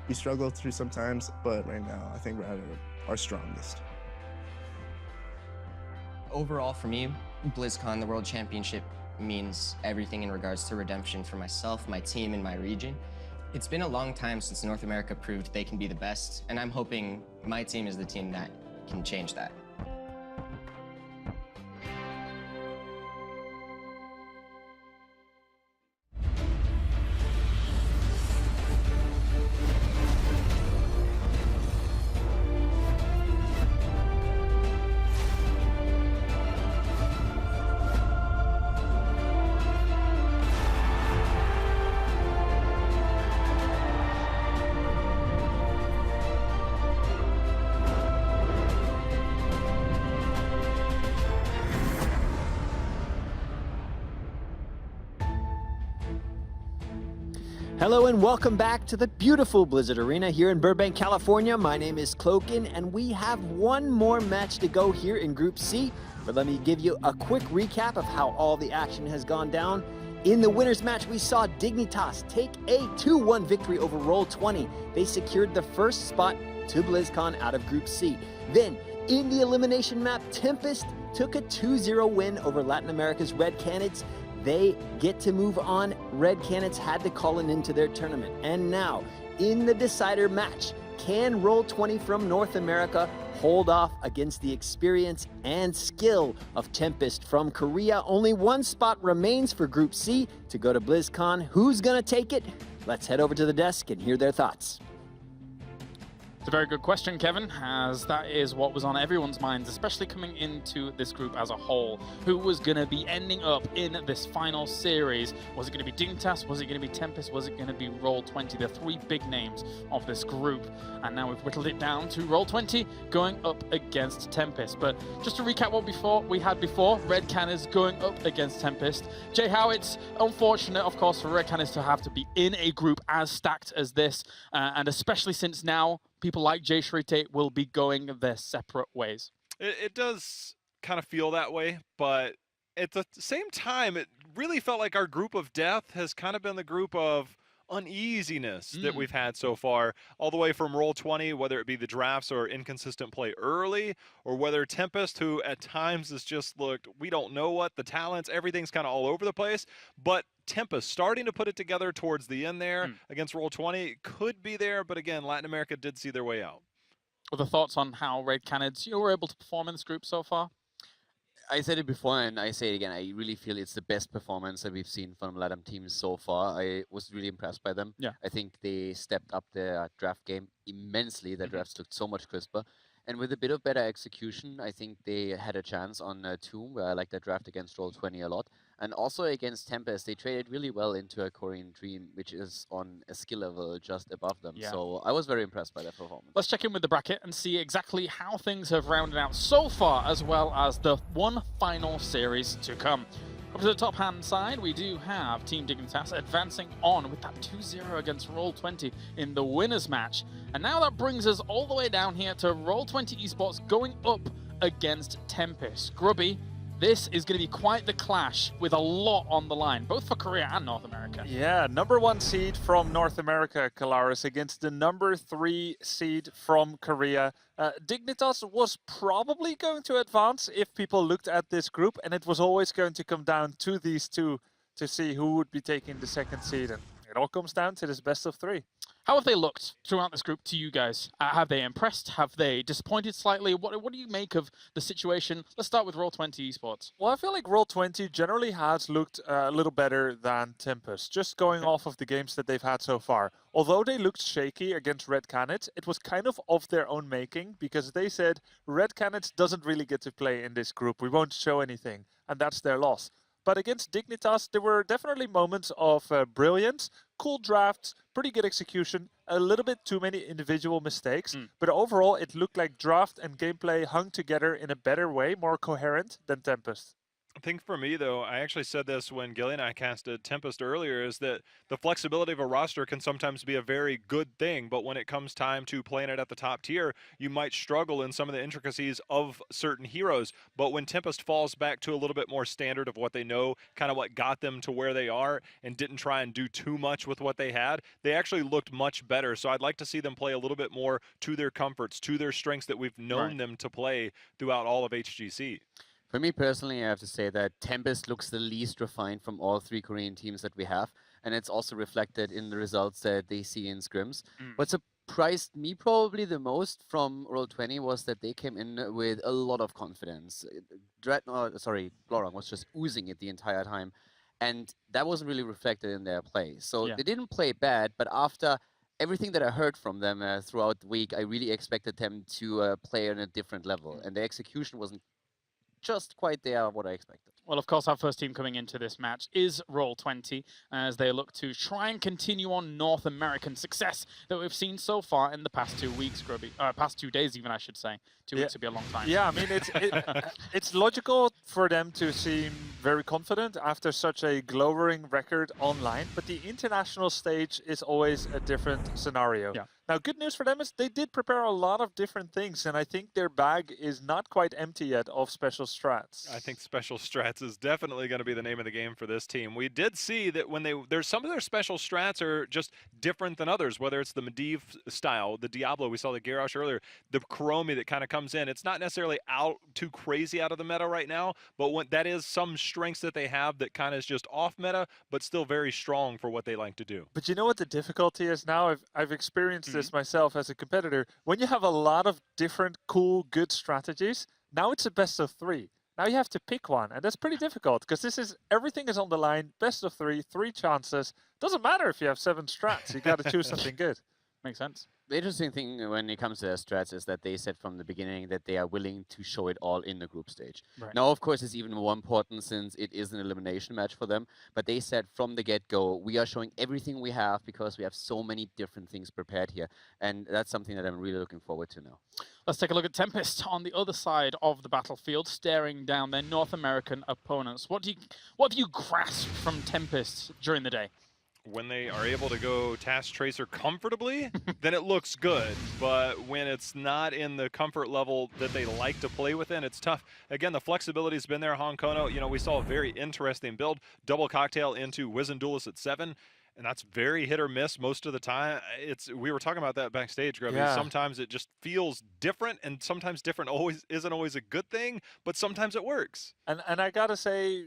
We struggle through sometimes, but right now, I think we're at our strongest. Overall, for me, BlizzCon, the World Championship, means everything in regards to redemption for myself, my team, and my region. It's been a long time since North America proved they can be the best, and I'm hoping my team is the team that can change that. Hello and welcome back to the beautiful Blizzard Arena here in Burbank, California. My name is Cloakin and we have one more match to go here in Group C. But let me give you a quick recap of how all the action has gone down. In the winners match, we saw Dignitas take a 2-1 victory over Roll20. They secured the first spot to BlizzCon out of Group C. Then, in the elimination map, Tempest took a 2-0 win over Latin America's Red Canids. They get to move on. Red Canids had to call an end to their tournament. And now, in the decider match, can Roll20 from North America hold off against the experience and skill of Tempest from Korea? Only one spot remains for Group C to go to BlizzCon. Who's gonna take it? Let's head over to the desk and hear their thoughts. It's a very good question, Kevin, as that is what was on everyone's minds, especially coming into this group as a whole. Who was going to be ending up in this final series? Was it going to be Dignitas? Was it going to be Tempest? Was it going to be Roll20? The three big names of this group. And now we've whittled it down to Roll20 going up against Tempest. But just to recap what we had before, Red Canids going up against Tempest. Jay Howe, it's unfortunate, of course, for Red Canids to have to be in a group as stacked as this, and especially since now people like Jay Shrite will be going their separate ways. It does kind of feel that way, but at the same time, it really felt like our group of death has kind of been the group of uneasiness that we've had so far, all the way from Roll20, whether it be the drafts or inconsistent play early, or whether Tempest, who at times has just looked, we don't know what, the talents, everything's kind of all over the place, but Tempest starting to put it together towards the end there against Roll20 could be there, but again, Latin America did see their way out. Other thoughts on how Red Canids were able to perform in this group so far? I said it before and I say it again, I really feel it's the best performance that we've seen from LATAM teams so far. I was really impressed by them. Yeah. I think they stepped up their draft game immensely. Their drafts looked so much crisper. And with a bit of better execution, I think they had a chance on Tomb, where I like their draft against Roll20 a lot. And also against Tempest, they traded really well into a Korean Dream, which is on a skill level just above them. Yeah. So I was very impressed by their performance. Let's check in with the bracket and see exactly how things have rounded out so far, as well as the one final series to come. Up to the top-hand side, we do have Team Dignitas advancing on with that 2-0 against Roll20 in the winners match. And now that brings us all the way down here to Roll20 esports going up against Tempest. Grubby, this is going to be quite the clash with a lot on the line, both for Korea and North America. Yeah, #1 seed from North America, Kalaris, against the #3 seed from Korea. Dignitas was probably going to advance if people looked at this group, and it was always going to come down to these two to see who would be taking the second seed. And it all comes down to this best of 3. How have they looked throughout this group to you guys? Have they impressed? Have they disappointed slightly? What do you make of the situation? Let's start with Roll20 esports. Well, I feel like Roll20 generally has looked a little better than Tempest, just going off of the games that they've had so far. Although they looked shaky against Red Canids, it was kind of their own making, because they said Red Canids doesn't really get to play in this group. We won't show anything, and that's their loss. But against Dignitas, there were definitely moments of brilliance, cool drafts, pretty good execution, a little bit too many individual mistakes. But overall, it looked like draft and gameplay hung together in a better way, more coherent than Tempest. I think for me, though, I actually said this when Gilly and I casted Tempest earlier, is that the flexibility of a roster can sometimes be a very good thing, but when it comes time to playing it at the top tier, you might struggle in some of the intricacies of certain heroes. But when Tempest falls back to a little bit more standard of what they know, kind of what got them to where they are, and didn't try and do too much with what they had, they actually looked much better. So I'd like to see them play a little bit more to their comforts, to their strengths that we've known them to play throughout all of HGC. For me personally, I have to say that Tempest looks the least refined from all 3 Korean teams that we have, and it's also reflected in the results that they see in scrims. What surprised me probably the most from Roll20 was that they came in with a lot of confidence. Glorong was just oozing it the entire time, and that wasn't really reflected in their play. So they didn't play bad, but after everything that I heard from them throughout the week, I really expected them to play on a different level, and the execution wasn't just quite there what I expected. Well, of course, our first team coming into this match is Roll20, as they look to try and continue on North American success that we've seen so far in the past 2 weeks, Grubby. Past 2 days, even, I should say. 2 weeks would be a long time. Yeah, I mean, it's logical for them to seem very confident after such a glowing record online, but the international stage is always a different scenario. Yeah. Now, good news for them is they did prepare a lot of different things, and I think their bag is not quite empty yet of special strats. I think special strats is definitely going to be the name of the game for this team. We did see that when there's some of their special strats are just different than others, whether it's the Medivh style, the Diablo, we saw the Garrosh earlier, the Kuromi that kind of comes in. It's not necessarily out too crazy out of the meta right now, but that is some strengths that they have that kind of is just off meta, but still very strong for what they like to do. But you know what the difficulty is now? I've experienced this myself as a competitor. When you have a lot of different cool, good strategies, now it's a best of 3. Now you have to pick one, and that's pretty difficult because everything is on the line. Best of 3, 3 chances. Doesn't matter if you have 7 strats. You got to choose something good. Makes sense. The interesting thing when it comes to their strats is that they said from the beginning that they are willing to show it all in the group stage. Right. Now, of course, it's even more important since it is an elimination match for them. But they said from the get-go, we are showing everything we have because we have so many different things prepared here. And that's something that I'm really looking forward to now. Let's take a look at Tempest on the other side of the battlefield, staring down their North American opponents. What have you grasped from Tempest during the day? When they are able to go Task Tracer comfortably, then it looks good. But when it's not in the comfort level that they like to play within, it's tough. Again, the flexibility's been there, Honkono. You know, we saw a very interesting build. Double Cocktail into Wizen Duelist at 7. And that's very hit or miss most of the time. We were talking about that backstage, Grubby. Yeah. Sometimes it just feels different, and sometimes different isn't always a good thing, but sometimes it works. And I gotta say,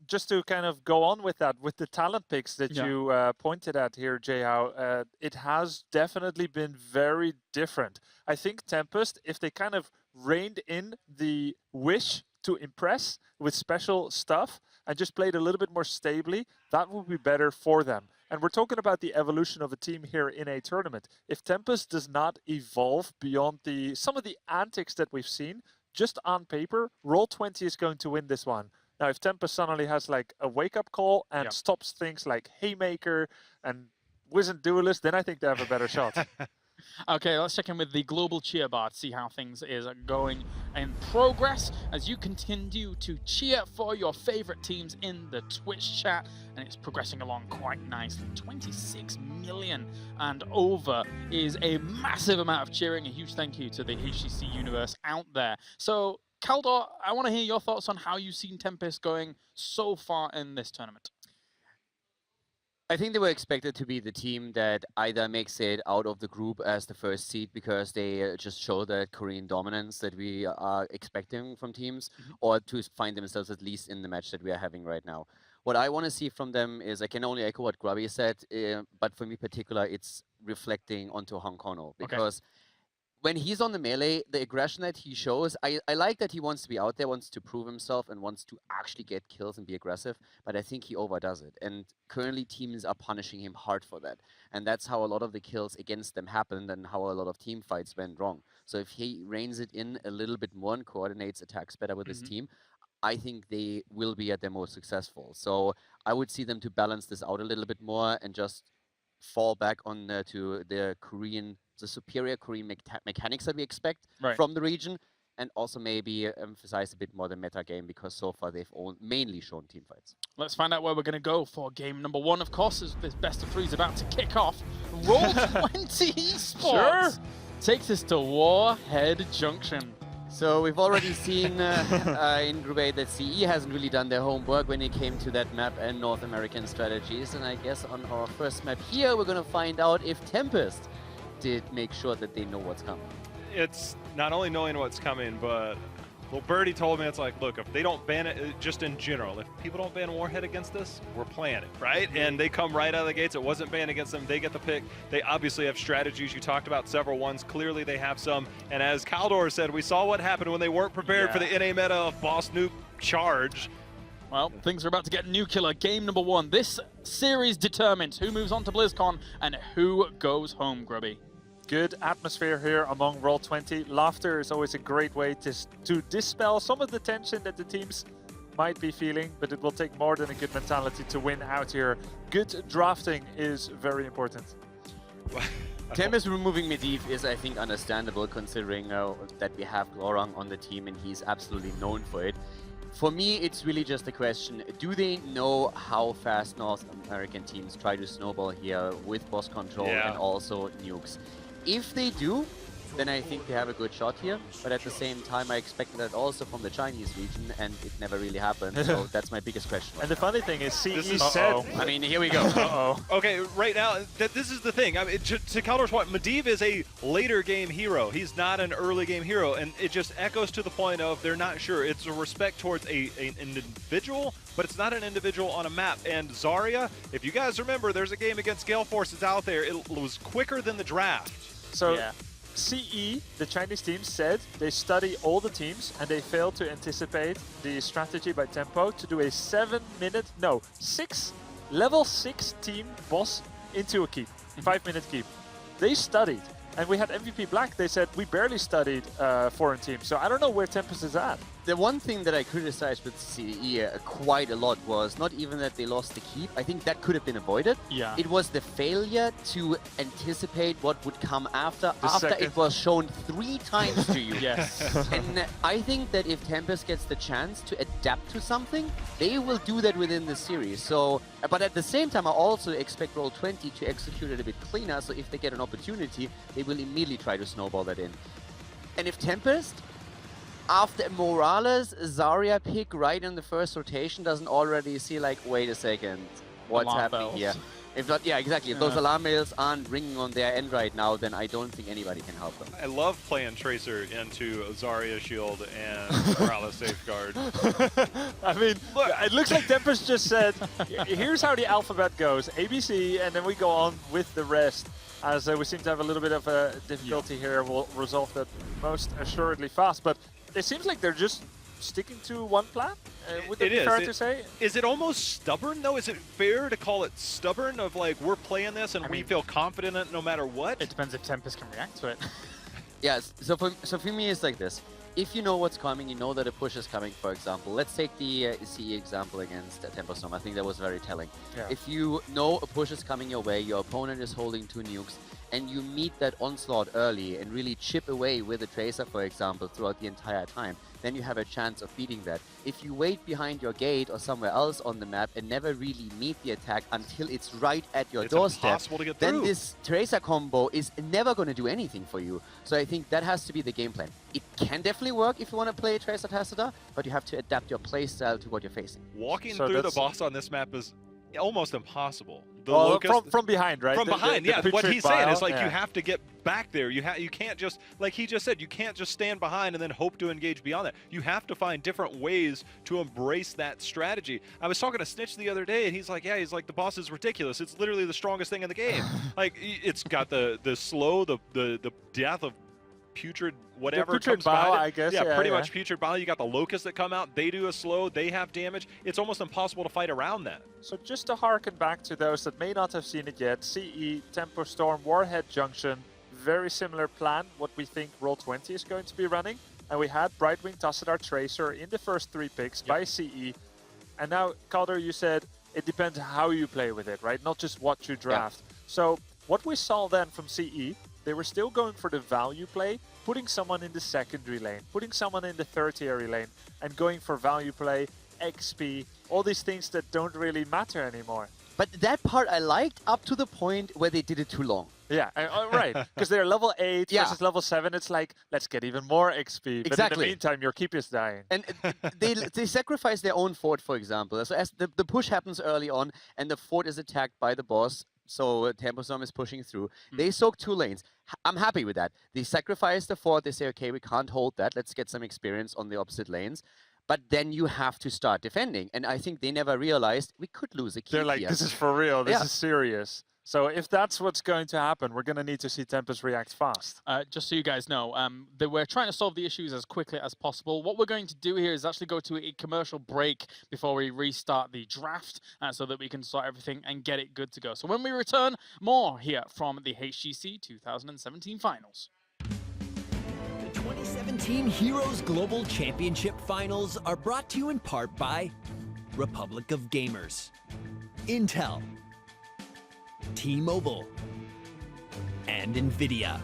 just to kind of go on with that, with the talent picks that you pointed at here, Jayhao, it has definitely been very different. I think Tempest, if they kind of reined in the wish to impress with special stuff and just played a little bit more stably, that would be better for them. And we're talking about the evolution of a team here in a tournament. If Tempest does not evolve beyond some of the antics that we've seen, just on paper, Roll20 is going to win this one. Now, if Tempest suddenly has like a wake-up call and stops things like Haymaker and Wizen Duelist, then I think they have a better shot. Okay, let's check in with the global cheer bar to see how things is going in progress as you continue to cheer for your favorite teams in the Twitch chat, and it's progressing along quite nicely. 26 million and over is a massive amount of cheering. A huge thank you to the HGC universe out there. So, Kaldor, I want to hear your thoughts on how you've seen Tempest going so far in this tournament. I think they were expected to be the team that either makes it out of the group as the first seed because they just show that Korean dominance that we are expecting from teams, or to find themselves at least in the match that we are having right now. What I want to see from them is, I can only echo what Grubby said, but for me particular, it's reflecting onto Honkono, because when he's on the melee, the aggression that he shows, I like that he wants to be out there, wants to prove himself, and wants to actually get kills and be aggressive, but I think he overdoes it. And currently teams are punishing him hard for that. And that's how a lot of the kills against them happened and how a lot of team fights went wrong. So if he reins it in a little bit more and coordinates attacks better with his team, I think they will be at their most successful. So I would see them to balance this out a little bit more and just fall back on to the superior Korean mechanics that we expect from the region, and also maybe emphasize a bit more the meta game, because so far they've mainly shown team fights. Let's find out where we're going to go for game number 1, of course, as this best of 3 is about to kick off. Roll20 esports takes us to Warhead Junction. So we've already seen in Group A that CE hasn't really done their homework when it came to that map and North American strategies. And I guess on our first map here, we're going to find out if Tempest did make sure that they know what's coming. It's not only knowing what's coming, but well, Birdie told me, it's like, look, if they don't ban it, just in general, if people don't ban Warhead against us, we're playing it, right? And they come right out of the gates. It wasn't banned against them. They get the pick. They obviously have strategies. You talked about several ones. Clearly, they have some. And as Kaldor said, we saw what happened when they weren't prepared for the NA meta of Boss Nuke charge. Well, things are about to get nuclear. Game number 1. This series determines who moves on to BlizzCon and who goes home, Grubby. Good atmosphere here among Roll20. Laughter is always a great way to dispel some of the tension that the teams might be feeling, but it will take more than a good mentality to win out here. Good drafting is very important. Tempest removing Medivh is, I think, understandable, considering that we have Glorang on the team and he's absolutely known for it. For me, it's really just a question, do they know how fast North American teams try to snowball here with boss control and also nukes? If they do, then I think they have a good shot here. But at the same time, I expected that also from the Chinese region, and it never really happened. So that's my biggest question. And the funny thing is, CE said... I mean, here we go. Okay, right now, this is the thing. I mean, to Kaldor's point, Medivh is a later game hero. He's not an early game hero. And it just echoes to the point of they're not sure. It's a respect towards an individual, but it's not an individual on a map. And Zarya, if you guys remember, there's a game against Gale Force that's out there. It was quicker than the draft. So CE, the Chinese team, said they study all the teams and they failed to anticipate the strategy by Tempo to do a level 6 team boss into a keep, 5-minute keep. They studied. And we had MVP Black, they said, we barely studied foreign teams. So I don't know where Tempest is at. The one thing that I criticized with CE quite a lot was not even that they lost the keep. I think that could have been avoided. Yeah. It was the failure to anticipate what would come after second. it was shown 3 times to you. Yes. And I think that if Tempest gets the chance to adapt to something, they will do that within the series. So, but at the same time, I also expect Roll20 to execute it a bit cleaner. So if they get an opportunity, they will immediately try to snowball that in. And if Tempest, after Morales, Zarya pick right in the first rotation, doesn't already see like, wait a second, what's Alarm happening bells. here? If not, yeah, exactly. If those alarm bells aren't ringing on their end right now, then I don't think anybody can help them. I love playing Tracer into Zarya Shield and Morales Safeguard. I mean, look, it looks like Tempest just said, here's how the alphabet goes, ABC, and then we go on with the rest. As we seem to have a little bit of a difficulty here, we'll resolve that most assuredly fast. But it seems like they're just sticking to one plan. Would that be fair to say? Is it almost stubborn, though? Is it fair to call it stubborn, of like, we're playing this and we feel confident in it no matter what? It depends if Tempest can react to it. Yes, so for me it's like this. If you know what's coming, you know that a push is coming, for example. Let's take the CE example against Tempo Storm. I think that was very telling. Yeah. If you know a push is coming your way, your opponent is holding 2 nukes, and you meet that onslaught early and really chip away with a Tracer, for example, throughout the entire time, then you have a chance of beating that. If you wait behind your gate or somewhere else on the map and never really meet the attack until it's right at your doorstep, impossible to get through. then this Tracer combo is never going to do anything for you. So I think that has to be the game plan. It can definitely work if you want to play Tracer Tassadar, but you have to adapt your playstyle to what you're facing. Walking through the boss on this map is almost impossible. The Well, Locust, from behind, right? From behind, yeah. What putrid he's saying is bile, like you have to get back there. You can't just, like he just said, you can't just stand behind and then hope to engage beyond that. You have to find different ways to embrace that strategy. I was talking to Snitch the other day, and he's like, yeah, the boss is ridiculous. It's literally the strongest thing in the game. Like it's got the slow, the death of putrid whatever putrid comes bile, behind it. I guess. Yeah, pretty much putrid bile. You got the locusts that come out. They do a slow. They have damage. It's almost impossible to fight around that. So just to harken back to those that may not have seen it yet, CE, Tempo Storm, Warhead Junction, very similar plan, what we think Roll20 is going to be running. And we had Brightwing, Tassadar, Tracer in the first 3 picks by CE. And now, Calder, you said it depends how you play with it, right? Not just what you draft. So what we saw then from CE they were still going for the value play, putting someone in the secondary lane, putting someone in the tertiary lane, and going for value play, XP, all these things that don't really matter anymore. But that part I liked up to the point where they did it too long. Yeah, right. Because they're level 8 Yeah. versus level 7. It's like, let's get even more XP. But in Exactly. the meantime, your keep is dying. And they sacrifice their own fort, for example. So as the push happens early on and the fort is attacked by the boss, so Tempostorm is pushing through, they soak 2 lanes. I'm happy with that. They sacrifice the fort. They say, okay, we can't hold that. Let's get some experience on the opposite lanes. But then you have to start defending. And I think they never realized we could lose a keep They're like, here. this is for real. This Yeah. is serious. So if that's what's going to happen, we're going to need to see Tempest react fast. Just so you guys know, that we're trying to solve the issues as quickly as possible. What we're going to do here is actually go to a commercial break before we restart the draft so that we can sort everything and get it good to go. So when we return, more here from the HGC 2017 Finals. The 2017 Heroes Global Championship Finals are brought to you in part by Republic of Gamers, Intel, T-Mobile, and NVIDIA.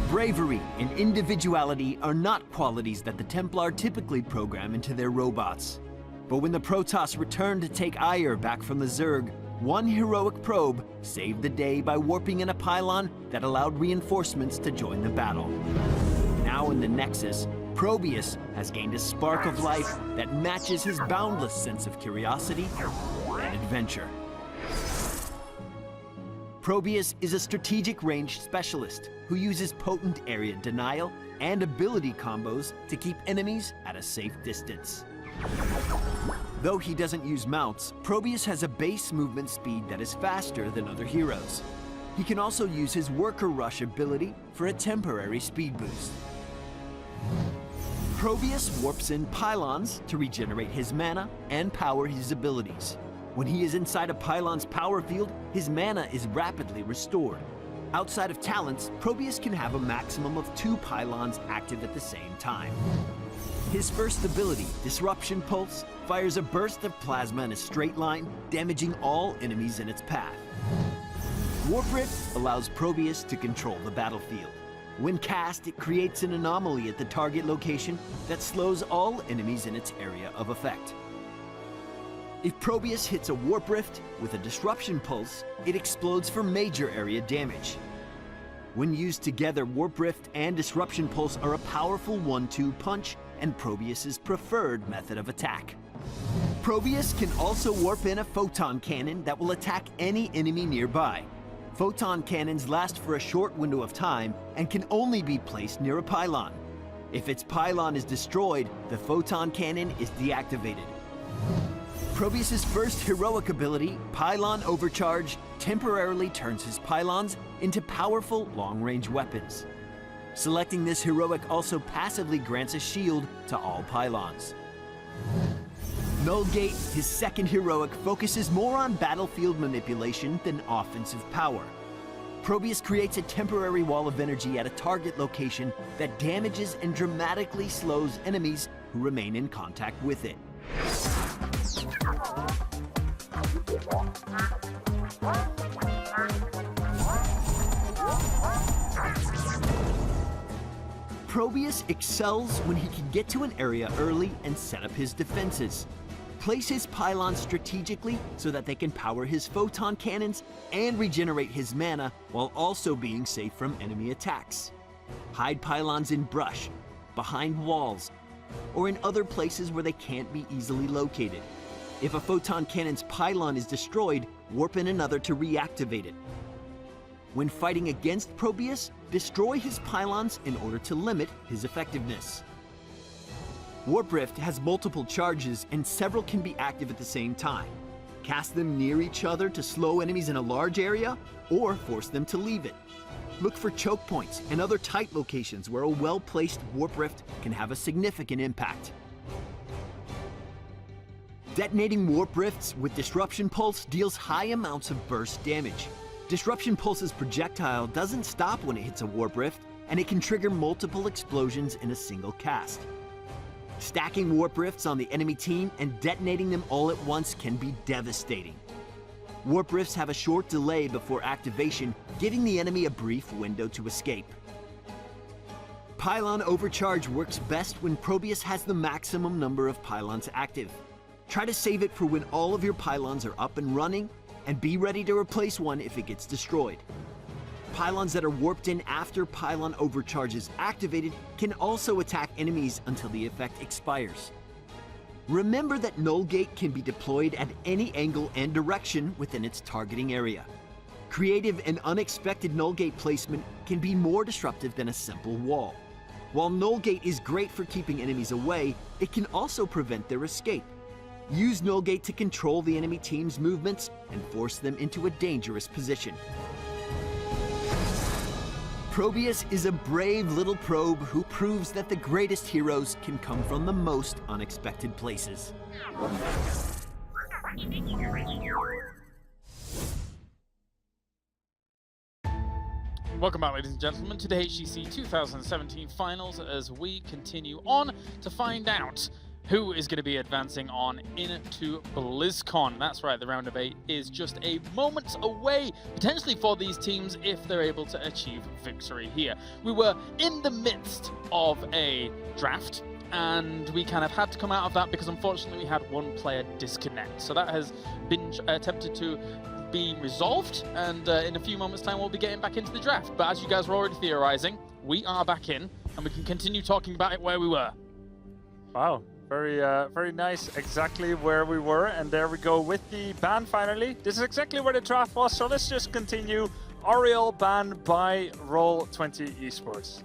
Bravery and individuality are not qualities that the Templar typically program into their robots. But when the Protoss returned to take Aiur back from the Zerg, one heroic probe saved the day by warping in a pylon that allowed reinforcements to join the battle. Now in the Nexus, Probius has gained a spark of life that matches his boundless sense of curiosity and adventure. Probius is a strategic ranged specialist who uses potent area denial and ability combos to keep enemies at a safe distance. Though he doesn't use mounts, Probius has a base movement speed that is faster than other heroes. He can also use his Worker Rush ability for a temporary speed boost. Probius warps in pylons to regenerate his mana and power his abilities. When he is inside a pylon's power field, his mana is rapidly restored. Outside of talents, Probius can have a maximum of 2 pylons active at the same time. His first ability, Disruption Pulse, fires a burst of plasma in a straight line, damaging all enemies in its path. Warp Rift allows Probius to control the battlefield. When cast, it creates an anomaly at the target location that slows all enemies in its area of effect. If Probius hits a Warp Rift with a Disruption Pulse, it explodes for major area damage. When used together, Warp Rift and Disruption Pulse are a powerful 1-2 punch and Probius's preferred method of attack. Probius can also warp in a Photon Cannon that will attack any enemy nearby. Photon Cannons last for a short window of time and can only be placed near a pylon. If its pylon is destroyed, the Photon Cannon is deactivated. Probius's first heroic ability, Pylon Overcharge, temporarily turns his pylons into powerful long-range weapons. Selecting this heroic also passively grants a shield to all pylons. Nullgate, his second heroic, focuses more on battlefield manipulation than offensive power. Probius creates a temporary wall of energy at a target location that damages and dramatically slows enemies who remain in contact with it. Probius excels when he can get to an area early and set up his defenses. Place his pylons strategically so that they can power his photon cannons and regenerate his mana while also being safe from enemy attacks. Hide pylons in brush, behind walls, or in other places where they can't be easily located. If a photon cannon's pylon is destroyed, warp in another to reactivate it. When fighting against Probius, destroy his pylons in order to limit his effectiveness. Warp Rift has multiple charges and several can be active at the same time. Cast them near each other to slow enemies in a large area, or force them to leave it. Look for choke points and other tight locations where a well-placed Warp Rift can have a significant impact. Detonating Warp Rifts with Disruption Pulse deals high amounts of burst damage. Disruption Pulse's projectile doesn't stop when it hits a Warp Rift, and it can trigger multiple explosions in a single cast. Stacking Warp Rifts on the enemy team and detonating them all at once can be devastating. Warp Rifts have a short delay before activation, giving the enemy a brief window to escape. Pylon Overcharge works best when Probius has the maximum number of pylons active. Try to save it for when all of your pylons are up and running, and be ready to replace one if it gets destroyed. Pylons that are warped in after Pylon Overcharge is activated can also attack enemies until the effect expires. Remember that Null Gate can be deployed at any angle and direction within its targeting area. Creative and unexpected Null Gate placement can be more disruptive than a simple wall. While Null Gate is great for keeping enemies away, it can also prevent their escape. Use Null Gate to control the enemy team's movements and force them into a dangerous position. Probius is a brave little probe who proves that the greatest heroes can come from the most unexpected places. Welcome back, ladies and gentlemen, to the HGC 2017 finals as we continue on to find out who is going to be advancing on into BlizzCon. That's right, the round of 8 is just a moments away, potentially for these teams if they're able to achieve victory here. We were in the midst of a draft, and we kind of had to come out of that because unfortunately we had one player disconnect. So that has been attempted to be resolved, and in a few moments' time we'll be getting back into the draft. But as you guys were already theorizing, we are back in, and we can continue talking about it where we were. Wow. Very nice, exactly where we were, and there we go with the ban finally. This is exactly where the draft was, so let's just continue. Ariel banned by Roll20 esports.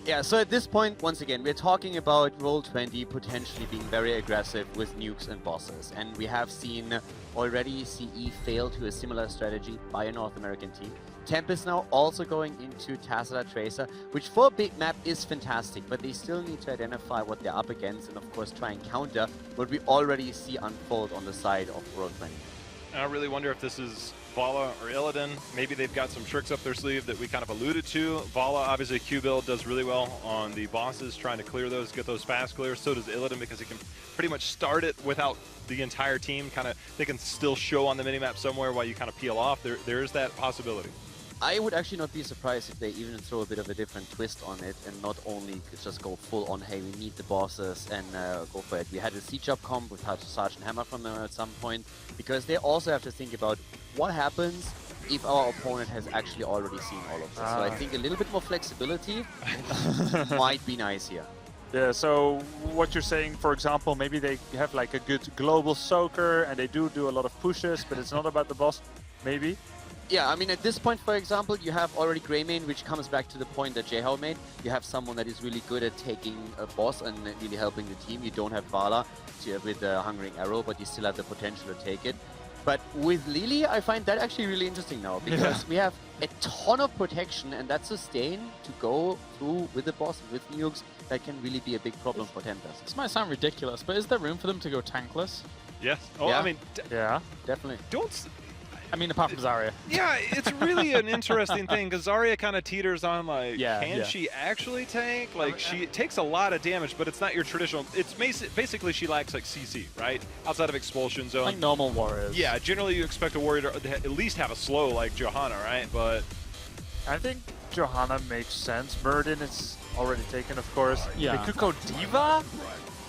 Yeah, so at this point, once again, we're talking about Roll20 potentially being very aggressive with nukes and bosses, and we have seen already CE fail to a similar strategy by a North American team. Temp is now also going into Tassada Tracer, which for a big map is fantastic, but they still need to identify what they're up against and of course try and counter what we already see unfold on the side of Roll20. I really wonder if this is Vala or Illidan. Maybe they've got some tricks up their sleeve that we kind of alluded to. Vala, obviously, Q build does really well on the bosses, trying to clear those, get those fast clears. So does Illidan because he can pretty much start it without the entire team. They can still show on the minimap somewhere while you kind of peel off. There's that possibility. I would actually not be surprised if they even throw a bit of a different twist on it and not only just go full on, hey, we need the bosses and go for it. We had a Siege Up comp with Sergeant Hammer from them at some point, because they also have to think about what happens if our opponent has actually already seen all of this. So I think a little bit more flexibility might be nice here. Yeah, so what you're saying, for example, maybe they have like a good global soaker and they do a lot of pushes, but it's not about the boss, maybe? Yeah, I mean, at this point, for example, you have already Greymane, which comes back to the point that Jehao made. You have someone that is really good at taking a boss and really helping the team. You don't have Vala with the Hungering Arrow, but you still have the potential to take it. But with Lily, I find that actually really interesting now, because we have a ton of protection, and that sustain to go through with the boss, with nukes, that can really be a big problem for Tempest. This might sound ridiculous, but is there room for them to go tankless? Yes. Oh, yeah. I mean, yeah, definitely. I mean, apart from Zarya. Yeah, it's really an interesting thing, because Zarya kind of teeters on, like, can she actually tank? Like, she takes a lot of damage, but it's not your traditional... It's basically she lacks, like, CC, right? Outside of Expulsion Zone. Like normal warriors. Yeah, generally you expect a warrior to at least have a slow, like Johanna, right? But... I think Johanna makes sense. Murden is already taken, of course. Yeah. They could go Diva?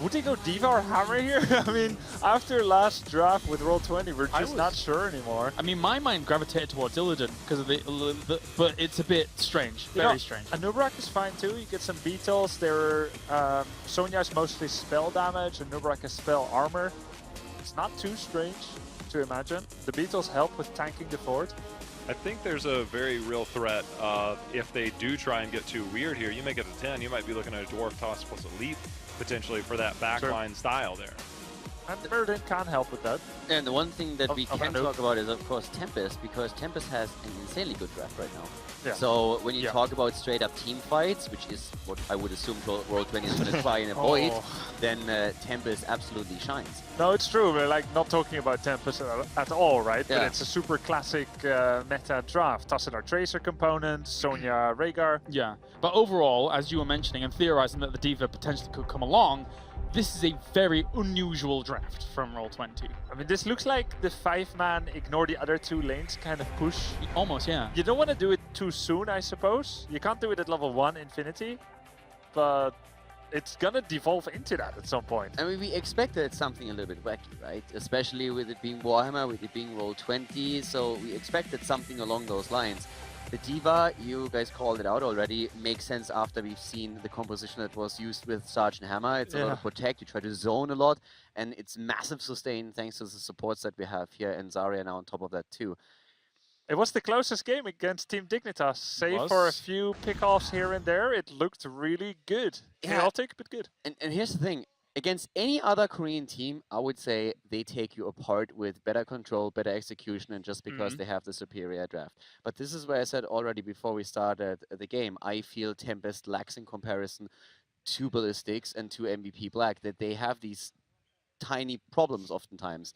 Would they go Diva or Hammer here? I mean, after last draft with Roll20, we're just not sure anymore. I mean, my mind gravitated towards Illidan because of the but it's a bit strange, very strange. Anubrak is fine too. You get some Beetles. Sonya's mostly spell damage, and Anubrak is spell armor. It's not too strange to imagine. The Beetles help with tanking the fort. I think there's a very real threat if they do try and get too weird here. You make it to 10, you might be looking at a Dwarf Toss plus a Leap potentially for that backline style there. And Merlin can't help with that. And the one thing that we can Manu. talk about is, of course, Tempest, because Tempest has an insanely good draft right now. Yeah. So when you talk about straight-up team fights, which is what I would assume Roll20 is going to try and avoid, then Tempest absolutely shines. No, it's true. We're like not talking about Tempest at all, right? Yeah. But it's a super classic meta draft. Tassadar Tracer component, Sonya Rhaegar. Yeah, but overall, as you were mentioning and theorizing that the Diva potentially could come along, this is a very unusual draft from Roll20. I mean, this looks like the 5-man ignore the other 2 lanes kind of push. Almost, yeah. You don't want to do it too soon, I suppose. You can't do it at level 1 Infinity, but it's gonna devolve into that at some point. I mean, we expected something a little bit wacky, right? Especially with it being Warhammer, with it being Roll20, so we expected something along those lines. The Diva, you guys called it out already, makes sense after we've seen the composition that was used with Sergeant Hammer. It's a lot of protect, you try to zone a lot, and it's massive sustain thanks to the supports that we have here, and Zarya now on top of that too. It was the closest game against Team Dignitas. Save for a few pickoffs here and there, it looked really good. Chaotic, but good. And here's the thing. Against any other Korean team, I would say they take you apart with better control, better execution, and just because they have the superior draft. But this is where I said already before we started the game, I feel Tempest lacks in comparison to Ballistics and to MVP Black, that they have these tiny problems oftentimes.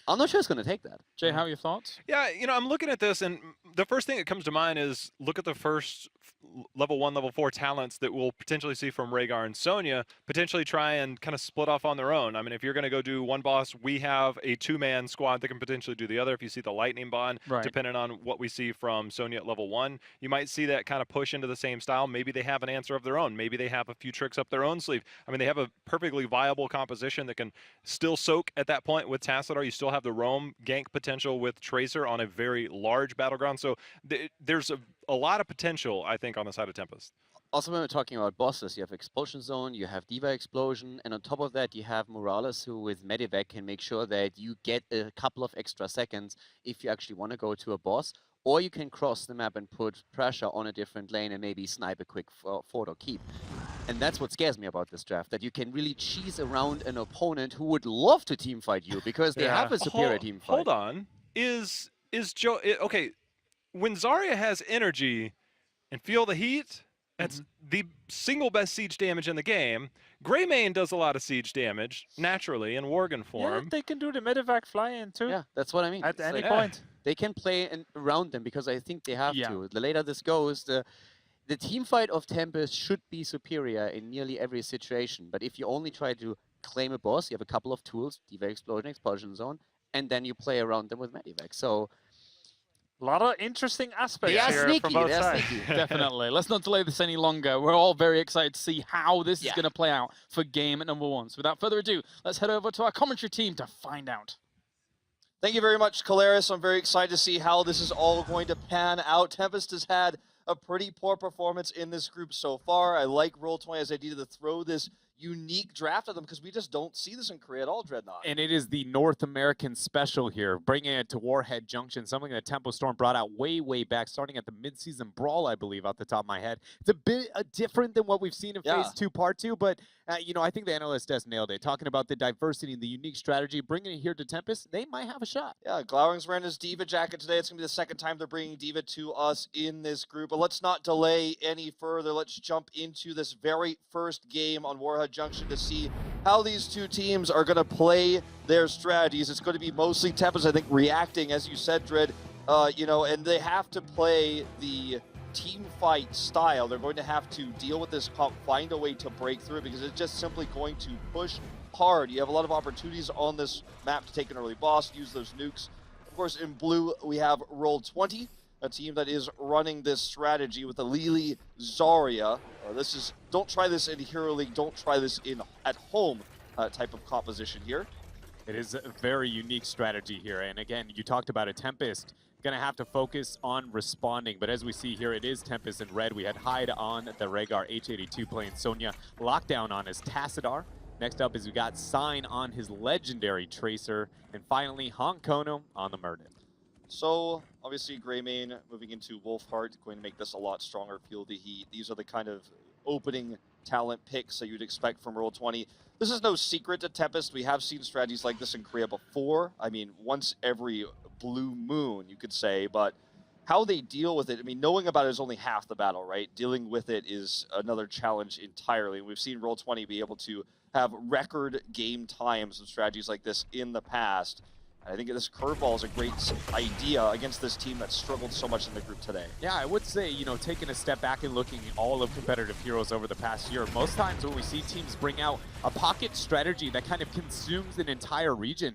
I'm not sure it's going to take that. Jay, how are your thoughts? Yeah, you know, I'm looking at this, and the first thing that comes to mind is look at the first level 1, level 4 talents that we'll potentially see from Rhaegar and Sonya, potentially try and kind of split off on their own. I mean, if you're going to go do one boss, we have a 2-man squad that can potentially do the other. If you see the Lightning Bond, depending on what we see from Sonya at level 1, you might see that kind of push into the same style. Maybe they have an answer of their own. Maybe they have a few tricks up their own sleeve. I mean, they have a perfectly viable composition that can still soak at that point with Tassadar. You still have the roam gank potential with Tracer on a very large battleground. So there's a lot of potential, I think, on the side of Tempest. Also, when we're talking about bosses, you have Expulsion Zone, you have Diva Explosion, and on top of that, you have Morales, who with Medivac can make sure that you get a couple of extra seconds if you actually want to go to a boss, or you can cross the map and put pressure on a different lane and maybe snipe a quick fort or keep. And that's what scares me about this draft, that you can really cheese around an opponent who would love to teamfight you because they have a superior team fight. Hold on. Is Joe... Okay, when Zarya has energy and feel the heat, that's the single best siege damage in the game. Greymane does a lot of siege damage, naturally, in Worgen form. Yeah, they can do the Medivac fly-in too. Yeah, that's what I mean. At any point. They can play around them because I think they have to. The later this goes, the team fight of Tempest should be superior in nearly every situation. But if you only try to claim a boss, you have a couple of tools, Diva Explosion, Expulsion Zone, and then you play around them with Medivac. So a lot of interesting aspects here sneaky, from both sides. Definitely. Let's not delay this any longer. We're all very excited to see how this is going to play out for game number 1. So without further ado, let's head over to our commentary team to find out. Thank you very much, Caleris. I'm very excited to see how this is all going to pan out. Tempest has had a pretty poor performance in this group so far. I like Roll20's idea to throw this unique draft at them because we just don't see this in Korea at all, Dreadnought. And it is the North American special here, bringing it to Warhead Junction, something that Tempo Storm brought out way back, starting at the mid-season brawl, I believe, off the top of my head. It's a bit different than what we've seen in Phase 2 Part 2, but, you know, I think the analyst has nailed it. Talking about the diversity and the unique strategy, bringing it here to Tempest, they might have a shot. Yeah, Glowring's wearing his Diva jacket today. It's going to be the second time they're bringing Diva to us in this group. But let's not delay any further. Let's jump into this very first game on Warhead Junction to see how these two teams are going to play their strategies. It's going to be mostly Tempest, I think, reacting, as you said, Dread, you know, and they have to play the team fight style. They're going to have to deal with this comp, find a way to break through, because it's just simply going to push hard. You have a lot of opportunities on this map to take an early boss, use those nukes. Of course, in blue, we have Roll20, a team that is running this strategy with the Lili Zarya. This is, don't try this in Hero League, don't try this in at home type of composition here. It is a very unique strategy here. And again, you talked about a Tempest. Going to have to focus on responding. But as we see here, it is Tempest in red. We had Hyde on the Rhaegar H82 playing Sonya. Lockdown on his Tassadar. Next up is we got Sign on his legendary Tracer. And finally, Hong Kono on the Murden. So obviously Greymane moving into Wolfheart, going to make this a lot stronger. Feel the heat. These are the kind of opening talent picks that you'd expect from Roll20. This is no secret to Tempest. We have seen strategies like this in Korea before. I mean, once every blue moon, you could say, but how they deal with it, I mean, knowing about it is only half the battle, right? Dealing with it is another challenge entirely. We've seen Roll20 be able to have record game times of strategies like this in the past. I think this curveball is a great idea against this team that struggled so much in the group today. Yeah, I would say, you know, taking a step back and looking at all of competitive heroes over the past year, most times when we see teams bring out a pocket strategy that kind of consumes an entire region,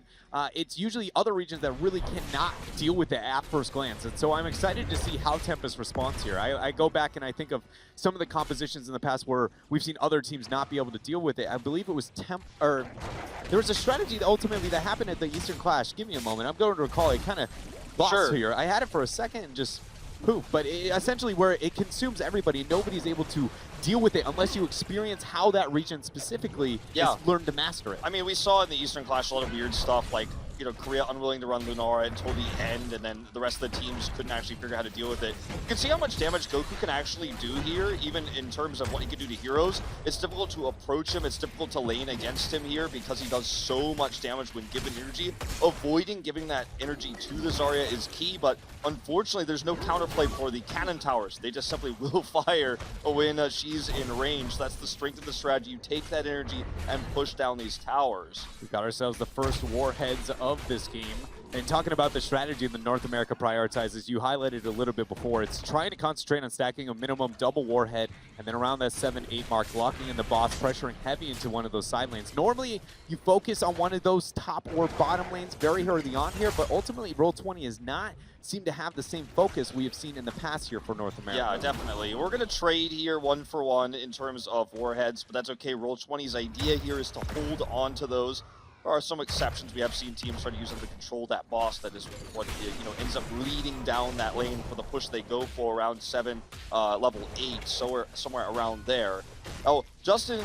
it's usually other regions that really cannot deal with it at first glance. And so I'm excited to see how Tempest responds here. I go back and I think of some of the compositions in the past where we've seen other teams not be able to deal with it. I believe it was there was a strategy that ultimately that happened at the Eastern Clash. Give me a moment. I'm going to recall it kind of lost here. I had it for a second and just poof. But essentially where it consumes everybody, nobody's able to deal with it unless you experience how that region specifically is learned to master it. I mean, we saw in the Eastern Clash a lot of weird stuff like, you know, Korea unwilling to run Lunara until the end, and then the rest of the teams couldn't actually figure out how to deal with it. You can see how much damage Goku can actually do here, even in terms of what he can do to heroes. It's difficult to approach him, it's difficult to lane against him here because he does so much damage when given energy. Avoiding giving that energy to the Zarya is key, but unfortunately there's no counterplay for the cannon towers. They just simply will fire when she's in range. That's the strength of the strategy. You take that energy and push down these towers. We've got ourselves the first warheads of this game. And talking about the strategy that North America prioritizes, you highlighted a little bit before. It's trying to concentrate on stacking a minimum double warhead, and then around that 7-8 mark, locking in the boss, pressuring heavy into one of those side lanes. Normally, you focus on one of those top or bottom lanes very early on here, but ultimately, Roll20 is not seem to have the same focus we have seen in the past here for North America. Yeah, definitely. We're going to trade here 1-for-1 in terms of warheads, but that's okay. Roll20's idea here is to hold on to those. There are some exceptions. We have seen teams try to use them to control that boss. That is what ends up leading down that lane for the push they go for around 7, level 8, somewhere around there. Oh, Justin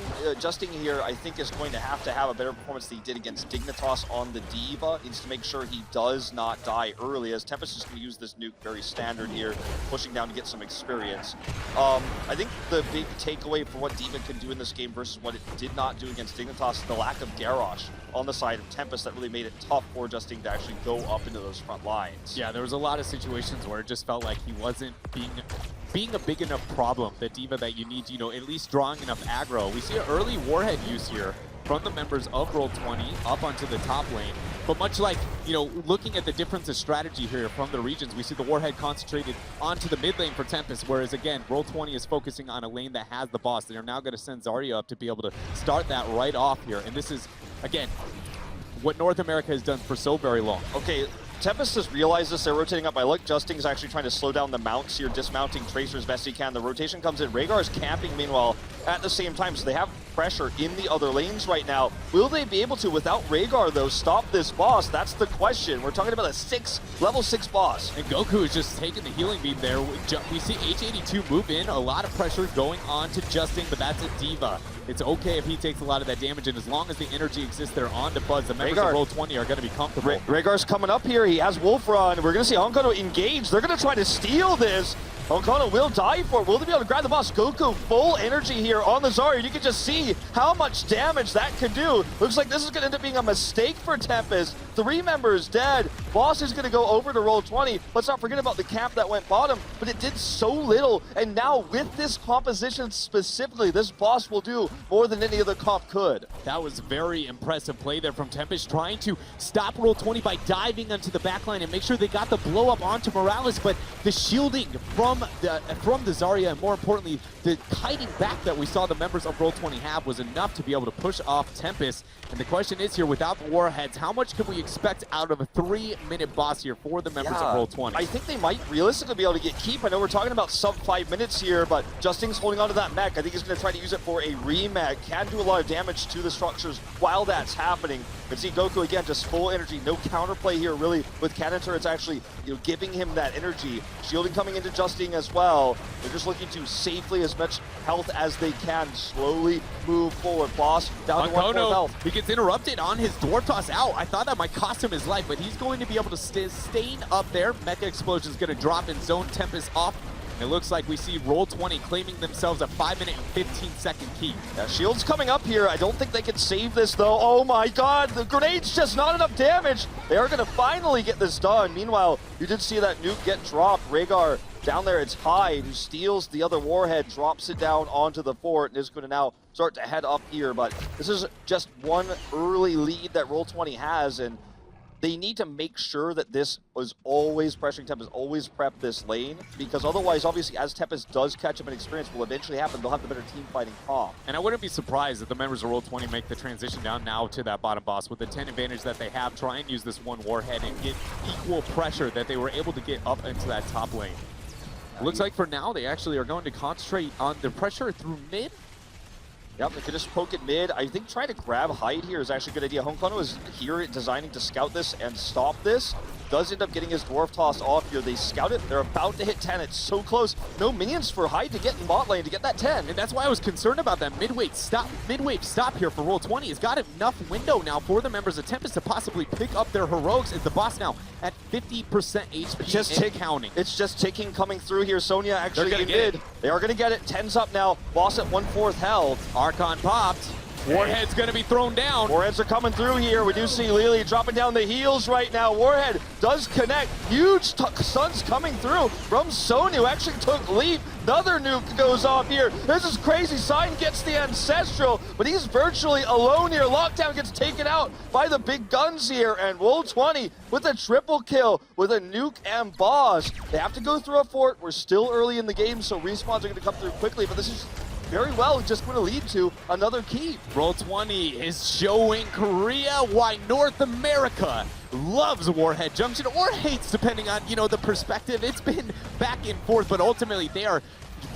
here, I think, is going to have a better performance than he did against Dignitas on the D.Va. Needs to make sure he does not die early, as Tempest is going to use this nuke very standard here, pushing down to get some experience. I think the big takeaway for what D.Va can do in this game versus what it did not do against Dignitas is the lack of Garrosh on the side of Tempest that really made it tough for Justin to actually go up into those front lines. Yeah, there was a lot of situations where it just felt like he wasn't being a big enough problem, the D.Va, that you need to, at least drawing enough aggro. We see an early warhead use here from the members of Roll20 up onto the top lane. But much like, looking at the difference of strategy here from the regions, we see the warhead concentrated onto the mid lane for Tempest, whereas again, Roll20 is focusing on a lane that has the boss. They are now going to send Zarya up to be able to start that right off here. And this is, again, what North America has done for so very long. Okay, Tempest has realized this. They're rotating up. I like Justin's actually trying to slow down the mounts here, dismounting Tracer as best he can. The rotation comes in. Rhaegar is camping, meanwhile, at the same time, so they have pressure in the other lanes right now. Will they be able to, without Rhaegar, though, stop this boss? That's the question. We're talking about a level 6 boss. And Goku is just taking the healing beam there. We see H82 move in. A lot of pressure going on to Justin, but that's a D.Va. It's okay if he takes a lot of that damage, and as long as the energy exists there on the Buzz, the members of Roll20 are going to be comfortable. Rhaegar's coming up here. He has Wolf Run. We're going to see Honkono engage. They're going to try to steal this. Honkono will die for it. Will they be able to grab the boss? Goku, full energy here on the Zarya. You can just see how much damage that can do. Looks like this is going to end up being a mistake for Tempest. 3 members dead. Boss is going to go over to Roll20. Let's not forget about the camp that went bottom, but it did so little. And now with this composition specifically, this boss will do more than any other comp could. That was very impressive play there from Tempest, trying to stop Roll20 by diving onto the backline and make sure they got the blow up onto Morales, but the shielding from the Zarya, and more importantly, the kiting back that we saw the members of Roll20 have was enough to be able to push off Tempest. And the question is here, without the warheads, how much can we expect out of a 3-minute boss here for the members of Roll20? I think they might realistically be able to get keep. I know we're talking about sub 5 minutes here, but Justin's holding on to that mech. I think he's going to try to use it for a remech. Can do a lot of damage to the structures while that's happening. But see Goku again, just full energy, no counterplay here really with cannon turrets actually giving him that energy. Shielding coming into Justin as well. They're just looking to safely, as much health as they can, slowly move forward. Boss down to 1 health. He gets interrupted on his Dwarf Toss out. I thought that might cost him his life, but he's going to be able to stay up there. Mecha Explosion's going to drop and zone Tempest off. It looks like we see Roll20 claiming themselves a 5-minute and 15-second keep. Yeah, Shield's coming up here. I don't think they can save this, though. Oh my god, the grenade's just not enough damage. They are going to finally get this done. Meanwhile, you did see that nuke get dropped. Rhaegar down there, it's Hyde, who steals the other warhead, drops it down onto the fort, and is going to now start to head up here. But this is just one early lead that Roll20 has, and they need to make sure that this was always pressuring Tempest, always prep this lane, because otherwise, obviously, as Tempest does catch up in experience, will eventually happen, they'll have the better team fighting comp. And I wouldn't be surprised if the members of Roll20 make the transition down now to that bottom boss with the 10 advantage that they have, try and use this one warhead and get equal pressure that they were able to get up into that top lane. Looks like for now, they actually are going to concentrate on the pressure through mid. Yep, they could just poke it mid. I think trying to grab Hyde here is actually a good idea. Honkono is here designing to scout this and stop this. Does end up getting his dwarf toss off here. They scout it. They're about to hit 10. It's so close. No minions for Hyde to get in bot lane to get that 10. And that's why I was concerned about that mid-wave stop here for Roll20. It's got enough window now for the members of Tempest to possibly pick up their heroics as the boss now at 50% HP just counting. It's just ticking coming through here. Sonya actually in mid. They are going to get it. 10's up now. Boss at 1/4 health. Archon popped. Warhead's going to be thrown down. Warheads are coming through here. We do see Lily dropping down the heels right now. Warhead does connect. Huge stuns coming through from Sonya, who actually took leap. Another nuke goes off here. This is crazy. Sign gets the Ancestral, but he's virtually alone here. Lockdown gets taken out by the big guns here, and Roll20 with a triple kill with a nuke and boss. They have to go through a fort. We're still early in the game, so respawns are going to come through quickly, but this is very well just going to lead to another keep. Roll20 is showing Korea why North America loves Warhead Junction, or hates, depending on, you know, the perspective. It's been back and forth, but ultimately they are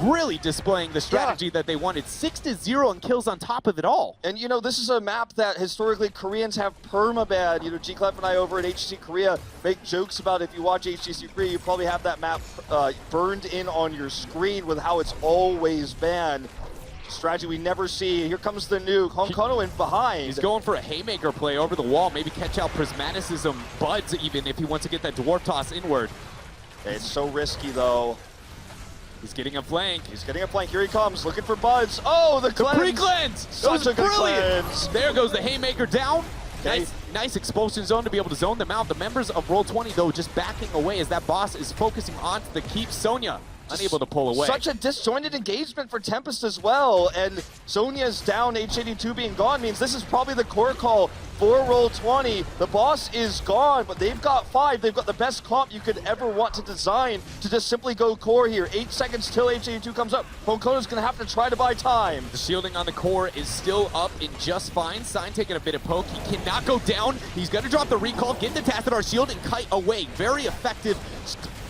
really displaying the strategy that they wanted. 6-0 and kills on top of it all. And you know, this is a map that historically Koreans have permaban. You know, G-Clef and I over at HGC Korea make jokes about, if you watch HGC Korea, you probably have that map burned in on your screen with how it's always banned. Strategy we never see. Here comes the nuke. Honkono in behind. He's going for a haymaker play over the wall. Maybe catch out Prismaticism buds even if he wants to get that dwarf toss inward. It's so risky though. He's getting a flank. He's getting a flank. Here he comes, looking for buds. Oh, the cleanse. Pre-cleanse. Such a good cleanse. There goes the haymaker down. Okay. Nice expulsion zone to be able to zone them out. The members of Roll20 though just backing away as that boss is focusing onto the keep. Sonya unable to pull away. Such a disjointed engagement for Tempest as well, and Sonya's down, H82 being gone means this is probably the core call for Roll20. The boss is gone, but they've got 5. They've got the best comp you could ever want to design to just simply go core here. 8 seconds till H82 comes up. Honkono's gonna have to try to buy time. The shielding on the core is still up and just fine. Sign taking a bit of poke. He cannot go down. He's gonna drop the recall, get the Tassadar shield, and kite away. Very effective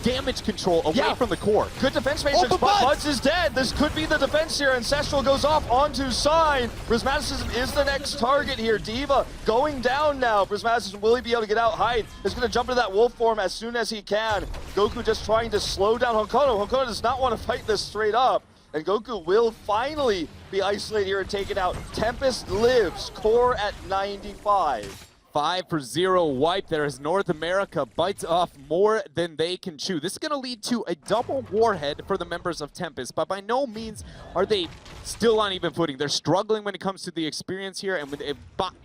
damage control away from the core. Good defense matrix, but Buds is dead. This could be the defense here. Ancestral goes off onto Sign. Prismaticism is the next target here. Diva going down now. Prismaticism, will he be able to get out? Hyde is going to jump into that wolf form as soon as he can. Goku just trying to slow down Honkono. Honkono does not want to fight this straight up. And Goku will finally be isolated here and taken out. Tempest lives, core at 95. 5-0 wipe there as North America bites off more than they can chew. This is going to lead to a double warhead for the members of Tempest, but by no means are they still on even footing. They're struggling when it comes to the experience here, and with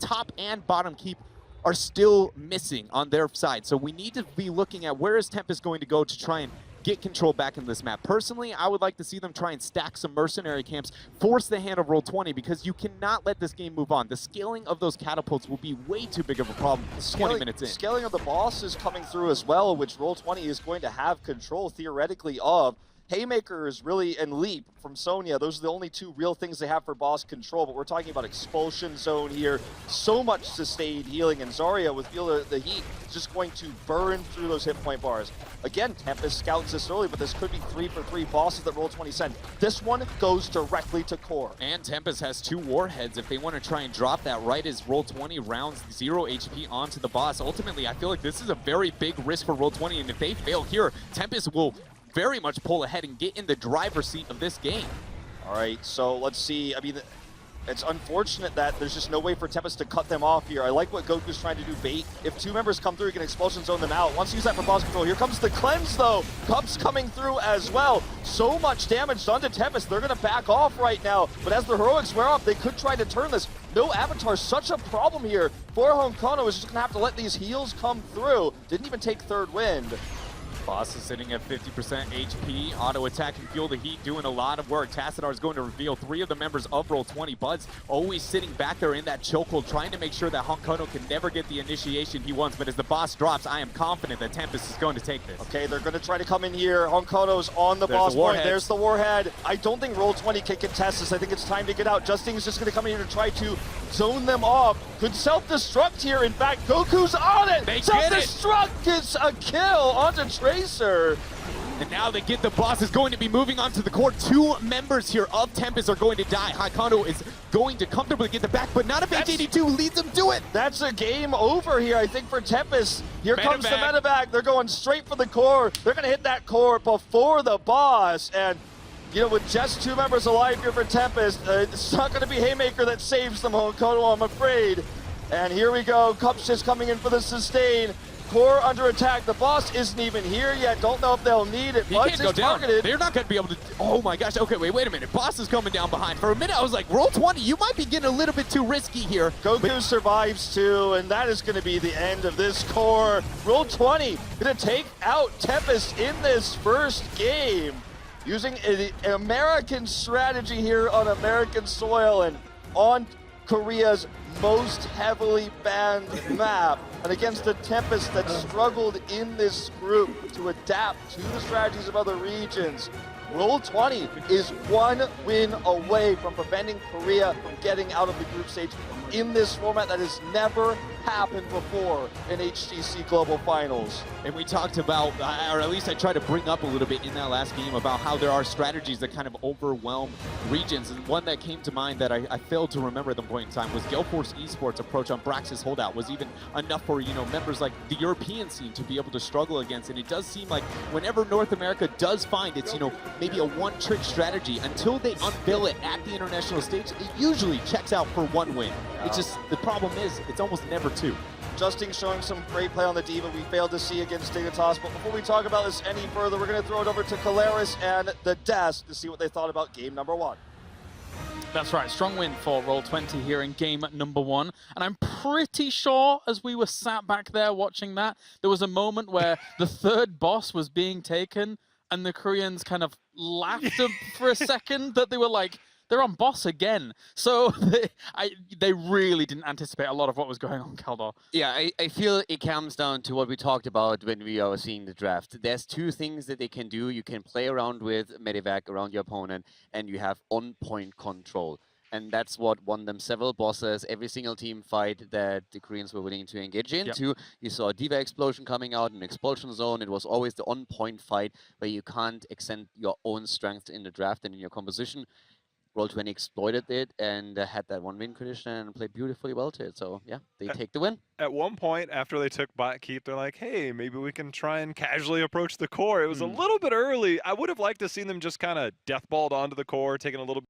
top and bottom keep are still missing on their side. So we need to be looking at where is Tempest going to go to try and get control back in this map. Personally, I would like to see them try and stack some mercenary camps, force the hand of Roll20, because you cannot let this game move on. The scaling of those catapults will be way too big of a problem 20 minutes in. Scaling of the boss is coming through as well, which Roll20 is going to have control theoretically of. Haymakers really and Leap from Sonya, those are the only 2 real things they have for boss control, but we're talking about Expulsion Zone here. So much sustained healing, and Zarya with Feel the Heat is just going to burn through those hit point bars. Again, Tempest scouts this early, but this could be 3 for 3 bosses that Roll20 send. This one goes directly to core. And Tempest has 2 warheads if they want to try and drop that right as Roll20 rounds 0 HP onto the boss. Ultimately, I feel like this is a very big risk for Roll20, and if they fail here, Tempest will very much pull ahead and get in the driver's seat of this game. All right, so let's see. I mean, It's unfortunate that there's just no way for Tempest to cut them off here. I like what Goku's trying to do bait. If 2 members come through, he can expulsion zone them out. Wants to use that for boss control. Here comes the cleanse though. Cup's coming through as well. So much damage done to Tempest. They're gonna back off right now. But as the heroics wear off, they could try to turn this. No avatar, such a problem here for Honkono. Is just gonna have to let these heals come through. Didn't even take third wind. Boss is sitting at 50% HP. Auto attack and fuel the heat, doing a lot of work. Tassadar is going to reveal 3 of the members of Roll20. Bud's always sitting back there in that chokehold, trying to make sure that Honkono can never get the initiation he wants. But as the boss drops, I am confident that Tempest is going to take this. Okay, they're going to try to come in here. Honkono's on the boss point. There's the Warhead. I don't think Roll20 can contest this. I think it's time to get out. Justin is just going to come in here to try to zone them off. Could self-destruct here. In fact, Goku's on it. Self-destruct gets a kill onto Tracer. And now they get the boss is going to be moving on to the core. 2 members here of Tempest are going to die. Honkono is going to comfortably get the back, but not if H82 leads them to it. That's a game over here, I think, for Tempest. Here comes the medevac. They're going straight for the core. They're going to hit that core before the boss. And, you know, with just 2 members alive here for Tempest, it's not going to be Haymaker that saves them, Honkono, I'm afraid. And here we go. Cup's just coming in for the sustain. Core under attack. The boss isn't even here yet. Don't know if they'll need it. He can't go down. They're not going to be able to... Oh my gosh. Okay, wait a minute. Boss is coming down behind. For a minute, I was like, Roll20, you might be getting a little bit too risky here. Goku survives too, and that is going to be the end of this core. Roll20 going to take out Tempest in this first game. Using an American strategy here on American soil and on Korea's most heavily banned map, and against a Tempest that struggled in this group to adapt to the strategies of other regions. Roll20 is 1 win away from preventing Korea from getting out of the group stage in this format that has never happened before in HGC Global Finals. And we talked about, or at least I tried to bring up a little bit in that last game about how there are strategies that kind of overwhelm regions. And one that came to mind that I failed to remember at the point in time was Gale Force Esports' approach on Brax's holdout was even enough for, you know, members like the European scene to be able to struggle against. And it does seem like whenever North America does find its, you know, maybe a one-trick strategy, until they unveil it at the international stage, it usually checks out for 1 win. It's just, the problem is, it's almost never 2. Justin showing some great play on the D.Va we failed to see against Dignitas. But before we talk about this any further, we're going to throw it over to Caleris and the Desk to see what they thought about game number 1. That's right, strong win for Roll20 here in game number 1. And I'm pretty sure, as we were sat back there watching that, there was a moment where the 3rd boss was being taken and the Koreans kind of laughed for a second, that they were like, they're on boss again. So they really didn't anticipate a lot of what was going on, Kaldor. Yeah, I feel it comes down to what we talked about when we are seeing the draft. There's 2 things that they can do. You can play around with Medivac around your opponent, and you have on-point control. And that's what won them several bosses, every single team fight that the Koreans were willing to engage into. Yep. You saw a D.Va explosion coming out, an expulsion zone. It was always the on-point fight where you can't extend your own strength in the draft and in your composition. Roll20 exploited it and had that 1-win condition and played beautifully well to it. So, yeah, they take the win. At one point, after they took bot keep, they're like, hey, maybe we can try and casually approach the core. It was a little bit early. I would have liked to see them just kind of deathballed onto the core, taking a little